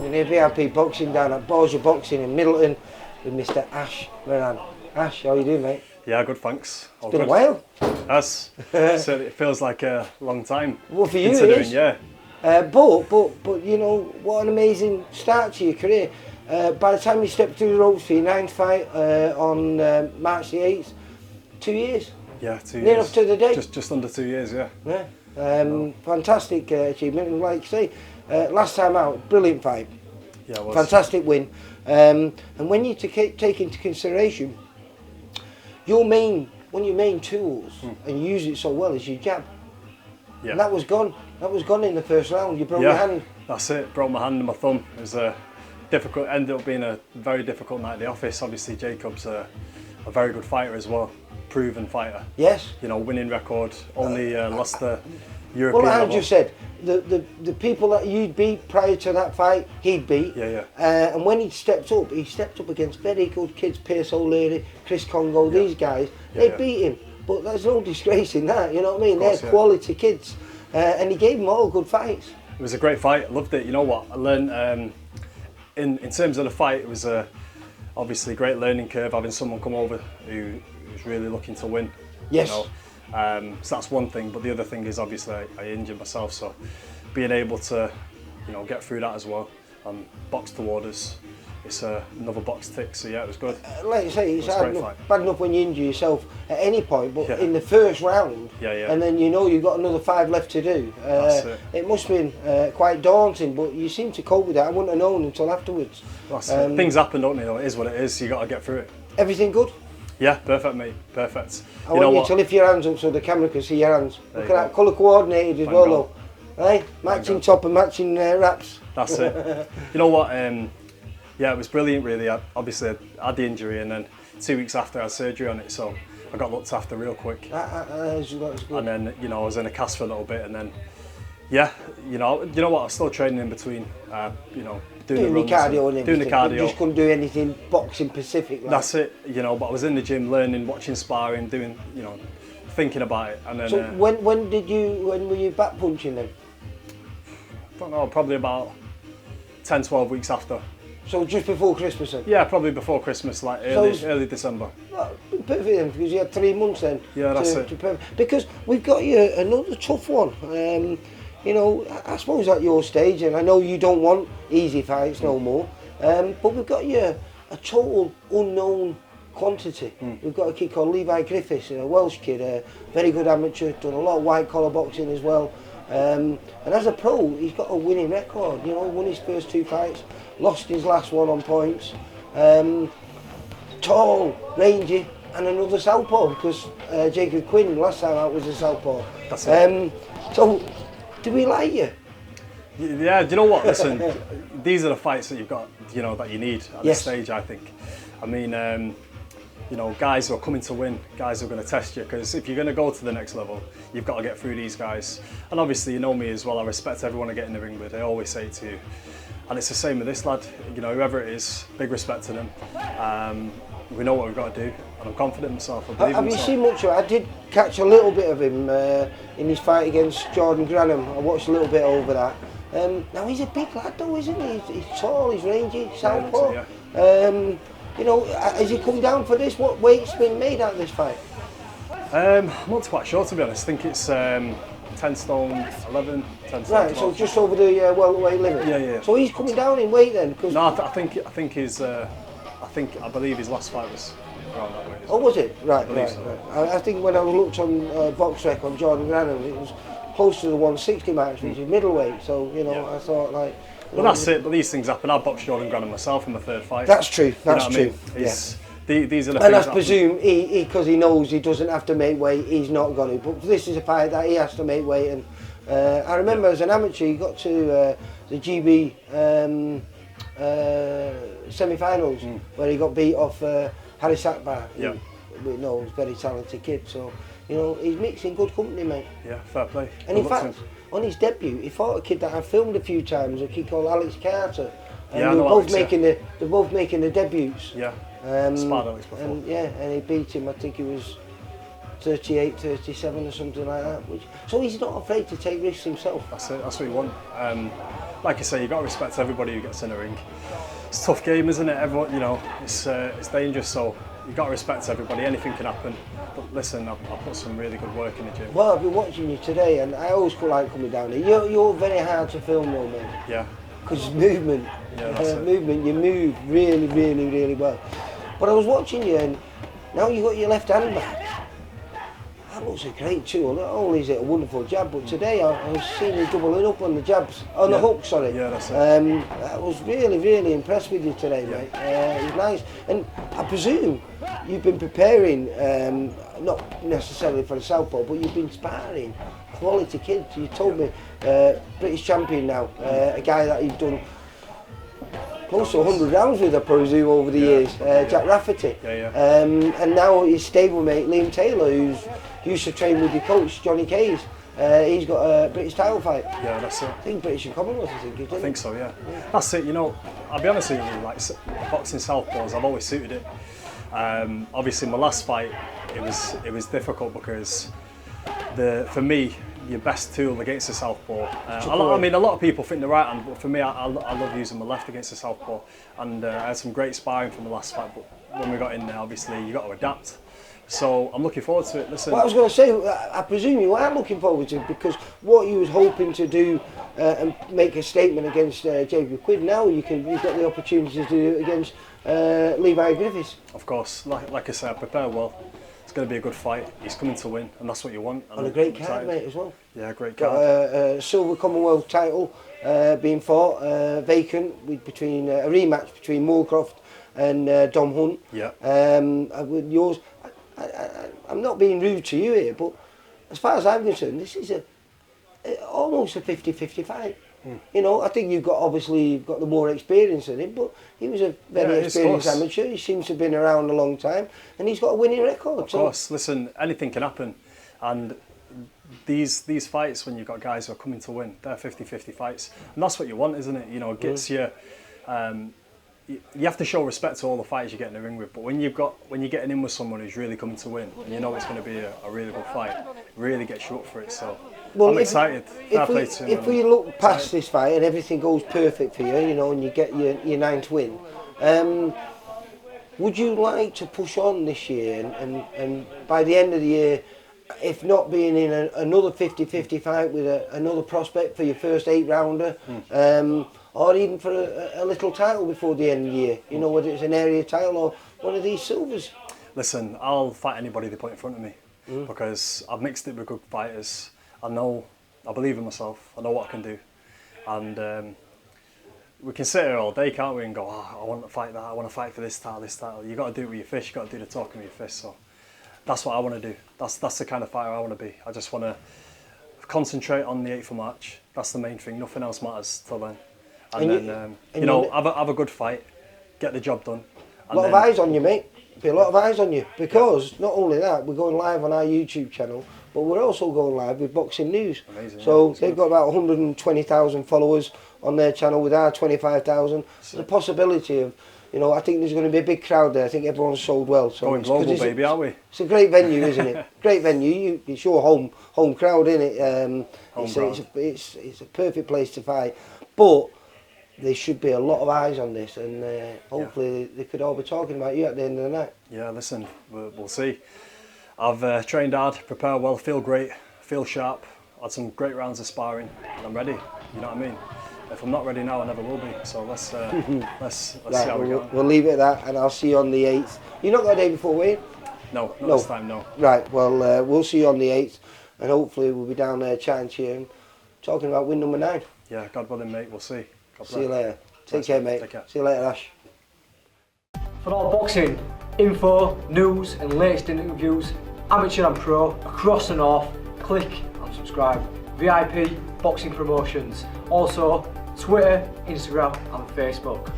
in the VIP boxing down at Boarshaw Boxing in Middleton with Mr. Ash Marron. Ash, how are you doing, mate? Yeah, good, thanks. It's been a while. Yes, so it feels like a long time. Well, for you considering, it is. Yeah. But you know, what an amazing start to your career. By the time you stepped through the ropes for your 9th fight on March the 8th, 2 years. Yeah, 2 years. Near enough to the day. Just under 2 years, yeah. Yeah. Fantastic achievement, and like you say, last time out, brilliant fight. Yeah, it was. Fantastic win. And when you take into consideration one of your main tools, and you use it so well, is your jab. Yeah. And that was gone. That was gone in the first round. You broke your hand. That's it. Broke my hand and my thumb. It was difficult. Ended up being a very difficult night at the office. Obviously, Jacob's a very good fighter as well. Proven fighter. Yes. You know, winning record. Only lost the European Well, I level. just said the people that you'd beat prior to that fight, he'd beat. Yeah. And when he stepped up against very good kids, Pierce O'Leary, Chris Congo, these guys. They beat him. But there's no disgrace in that. You know what I mean? They're quality kids, and he gave them all good fights. It was a great fight. I loved it. You know what? I learned in terms of the fight, it was obviously a great learning curve having someone come over who was really looking to win. Yes. You know? So that's one thing. But the other thing is obviously I injured myself, so being able to, you know, get through that as well and box toward us, it's another box tick. So yeah, it was good. Like you say, it's bad enough when you injure yourself at any point, but in the first round, and then you know you've got another 5 left to do. It must have been quite daunting, but you seem to cope with that. I wouldn't have known until afterwards. That's it. Things happen, don't they? Though? It is what it is. You got to get through it. Everything good? Yeah, perfect, mate. Perfect. I want you to lift your hands up so the camera can see your hands. Look at that, colour coordinated as well, though. Right? Matching top and matching wraps. That's it. You know what? Yeah, it was brilliant, really. Obviously, I had the injury, and then 2 weeks after I had surgery on it, so I got looked after real quick. That's good. And then, you know, I was in a cast for a little bit, and then, yeah, you know what? I was still training in between. You know, doing the cardio and everything. Doing the cardio. You just couldn't do anything boxing specific. Like. That's it. You know, but I was in the gym learning, watching sparring, doing, you know, thinking about it, and then. So when were you back punching then? I don't know, probably about 10, 12 weeks after. So just before Christmas then? Yeah, probably before Christmas, like early December. Perfect then, because you had 3 months then. Yeah, that's it. Because we've got you another tough one. You know, I suppose at your stage, and I know you don't want easy fights no more, but we've got you a total unknown quantity. We've got a kid called Levi Griffiths, a Welsh kid, a very good amateur, done a lot of white collar boxing as well. And as a pro, he's got a winning record. You know, won his first 2 fights, lost his last one on points. Tall, rangy, and another southpaw because Jacob Quinn last time out was a southpaw. That's it. So, do we like you? Yeah. Do you know what? Listen, these are the fights that you've got. You know that you need at this stage. I think. I mean. You know, guys who are coming to win, guys who are going to test you, because if you're going to go to the next level, you've got to get through these guys. And obviously, you know me as well, I respect everyone I get in the ring with, I always say it to you. And it's the same with this lad, you know, whoever it is, big respect to them. We know what we've got to do, and I'm confident in myself, I believe in myself. Have you seen much of it? I did catch a little bit of him in his fight against Jordan Granham. I watched a little bit over that. Now, he's a big lad though, isn't he? He's tall, he's rangy, southpaw. You know, has he come down for this? What weight's been made out of this fight? I'm not quite sure, to be honest. I think it's 10 stone 11, 10 stone Right, 12. so just over the welterweight limit. Yeah. So he's coming down in weight then? Cause No, I believe his last fight was around that weight. Oh, was it? Right. So. I think when I looked on BoxRec on Jordan Granham, it was close to the 160 mark, which is middleweight. So you know, I thought like. Well, that's it. But these things happen. I boxed Jordan Granham myself in my 3rd fight. That's true. That's true. I mean? These are the and things. I presume because he knows he doesn't have to make weight, he's not going to. But this is a fight that he has to make weight. And I remember as an amateur, he got to the GB semi-finals where he got beat off Harris Akbar. Yeah. We know he's a very talented kid. So you know he's mixing good company, mate. Yeah, fair play. And in fact, on his debut, he fought a kid that I filmed a few times, a kid called Alex Carter. And yeah, they're both making the debuts. Yeah. Alex before. And he beat him. I think it was 38, 37 or something like that. So he's not afraid to take risks himself. That's it, that's what you want. Like I say, you've got to respect everybody who gets in the ring. It's a tough game, isn't it? Everyone, you know, it's dangerous, so you've got to respect everybody. Anything can happen. But listen, I've put some really good work in the gym. Well, I've been watching you today, and I always like coming down here. You're very hard to film, though, mate. Yeah. Because movement, movement, you move really, really, really well. But I was watching you, and now you got your left hand back. That looks a great tool. Not only is it a wonderful jab, but today I was seeing you doubling up on the jabs, on the hook, sorry. Yeah, that's it. I was really, really impressed with you today, mate. It was nice. And I presume you've been preparing, not necessarily for the Southpaw, but you've been sparring quality kids. You told me, British champion now, a guy that you've done close to 100 rounds with, I presume, over the years, Jack Rafferty. And now his stablemate, Liam Taylor, who's used to train with your coach, Johnny Case. He's got a British title fight. Yeah, that's it. I think British and Commonwealth, I think so, yeah. That's it, you know, I'll be honest with you, like boxing Southpaws, I've always suited it. Obviously, my last fight, it was difficult because for me, your best tool against the Southpaw. I mean, a lot of people think the right hand, but for me, I love using my left against the Southpaw. And I had some great sparring from the last fight, but when we got in there, obviously, you got to adapt. So I'm looking forward to it. Listen. Well, I was going to say, I presume you are looking forward to it, because what you was hoping to do and make a statement against Jacob Quid, now you've got the opportunity to do it against Levi Griffiths. Of course, like I said, I prepare well. It's going to be a good fight. He's coming to win, and that's what you want. And a great card, mate, as well. Yeah, great got card. A silver Commonwealth title being fought, vacant, between a rematch between Moorcroft and Dom Hunt. Yeah. With yours, I'm not being rude to you here, but as far as I'm concerned, this is almost a 50-50 fight. You know, I think you've got the more experience in it, but he was a very experienced amateur. He seems to have been around a long time, and he's got a winning record. Of course, listen, anything can happen, and these fights, when you've got guys who are coming to win, they're 50-50 fights, and that's what you want, isn't it? You know, it gets you. You have to show respect to all the fighters you get in the ring with, but when you're getting in with someone who's really coming to win, and you know it's going to be a really good fight, it really gets you up for it. So I'm excited. If we look past this fight and everything goes perfect for you, you know, and you get your ninth win, would you like to push on this year and by the end of the year, if not being in another 50-50 fight with another prospect for your first 8-rounder, or even for a little title before the end of the year, you know, whether it's an area title or one of these silvers? Listen, I'll fight anybody they put in front of me, because I've mixed it with good fighters. I believe in myself, I know what I can do. And we can sit here all day, can't we, and go, I want to fight that, I want to fight for this title. You've got to do it with your fist, you've got to do the talking with your fist. So that's what I want to do. That's the kind of fighter I want to be. I just want to concentrate on the 8th of March. That's the main thing, nothing else matters till then. And then, have a good fight, get the job done. A lot of eyes on you, mate. Be a lot of eyes on you, because not only that, we're going live on our YouTube channel, but we're also going live with Boxing News. Amazing, so they've got about 120,000 followers on their channel with our 25,000. The possibility of, you know, I think there's going to be a big crowd there. I think everyone's sold well. So going global, baby, aren't we? It's a great venue, isn't it? Great venue. It's your home crowd, isn't it? It's a perfect place to fight. But there should be a lot of eyes on this, and hopefully they could all be talking about you at the end of the night. Yeah, listen, we'll see. I've trained hard, prepared well, feel great, feel sharp, had some great rounds of sparring, and I'm ready, you know what I mean? If I'm not ready now, I never will be, so let's see how we go. We'll leave it at that, and I'll see you on the 8th. You're not got a day before weigh-in? No, not this time, no. Right, well, we'll see you on the 8th, and hopefully we'll be down there chatting to you and talking about win number 9. Yeah, God willing, mate, we'll see. See you later. Take care, mate. Take care. See you later, Ash. For all boxing info, news and latest interviews, amateur and pro, across the north, click and subscribe. VIP Boxing Promotions. Also, Twitter, Instagram and Facebook.